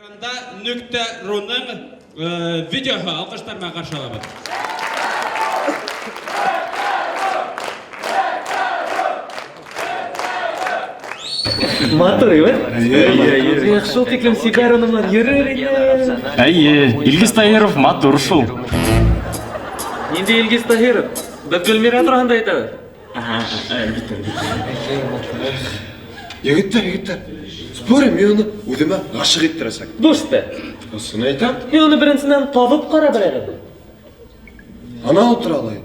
Экранда Нүкте Руның видеоһы алкыштарга каршы алабыз. Матур evet. Шул тиклем сигар онымлар йөрер иде. Әйе, Илгиз Таһиров матур шул. Инде Илгиз Таһиров, без Гөлмира турында әйтәбез. Егеттер. Спорим, мен оны өзіме ғашық еттіресек. Дұрысты. Осыны айтам. Мен оны біріншіден табып қара біледі. Ана отыра алайын.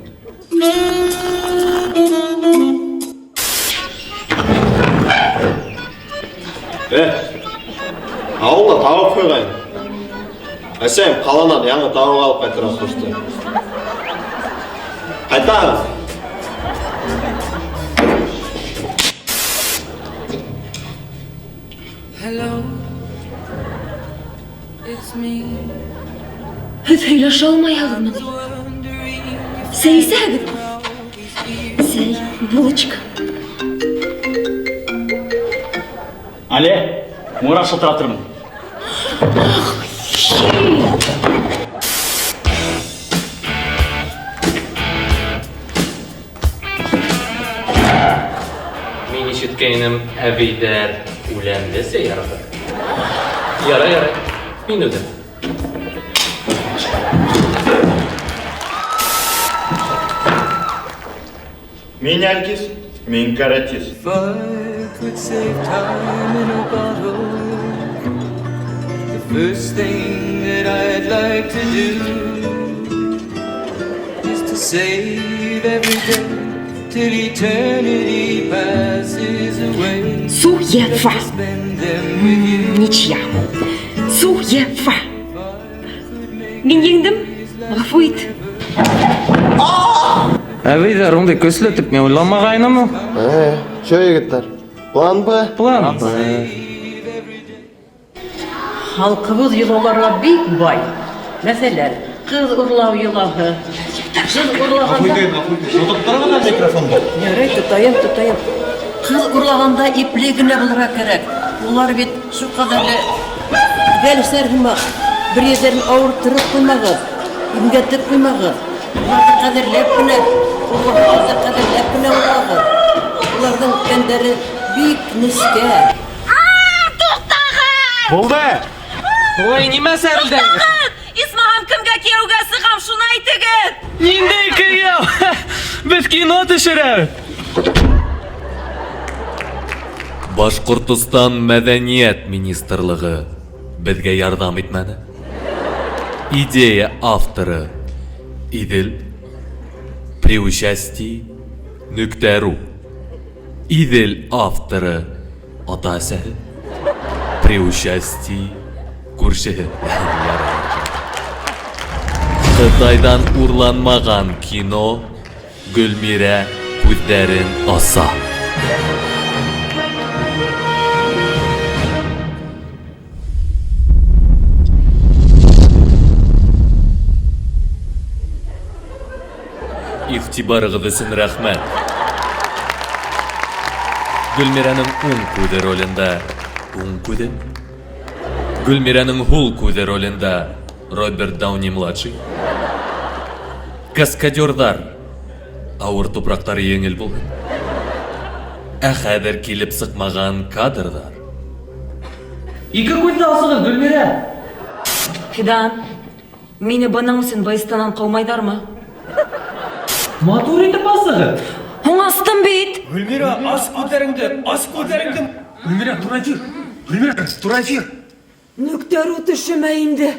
Ауылда тауып қойғайын. Әсем, қаланан яңы тауып алып қайтыра сұрышты. Қайтамыз. Hello, it's me. Һез һөйләшә алмаягызмы? Сәй исәгез? Сәй, булочка. Але, мураш шылтыра тұрмын. Мен ишеткәнем әбейдәр үләнле сәйяраты. Ярай, мин үдем. Мен Әлкес, мен Каратес. If I could save time in a bottle, the first thing that I'd like to do is to save every day till eternity passes away. Суефа. Spend them with you. Ничья. Суефа. Мен еңдім, ғафу ет. Әбейдәр ондай көслетіп мен ойламағайнымы? Чё, егеттер? План Б? План. Халқыбыз йолаларга бик бай. Мәсәлән, кыз урлау йолаһы. Кыз урлаганда... Ярый, тотайым. Кыз урлаганда ипле генә булырга кирәк. Улар бит шу кадәрле бәлсәр гына бер йөзәрен авыртырып куймагыз. Имгәтеп куймагыз. Уларны кадерләп кенә, уларны кадерләп кенә урлагыз. Уларның кәндәре бик нескә. Болды! Ой, нима сәрілді? Исмаһам кемгә кияүгә сыгам, шуны әйтегез. Ниндәй кияу? Без кино төшерәбез. Башкортстан мәдәният министрлыгы безгә ярдәм итмәде. Идея авторы Идел при участии Нүкте.ру. Идел авторы Атасы при участии күршеһе. Кытайдан урланмаган кино Гөлмира күздәрен аса. Игътибарыгыз өчен рәхмәт. Гөлмираның уң күзе ролендә Гөлмираның һул күзе ролендә Роберт Дауни младший. Каскадердар авыр тупрактар еңел булган. Ә хәзер килеп сыкмаган кадрдар. Ике күзді алсығыз, Гөлмира. Фидан, мине бұның үшін байстанан қаумайдармы? Матур итеп алсығыз. Оңастым бит. Гүлмира, ас көтәреңде. Гүлмира, тура эфир. Нүкте.ру төшемә инде.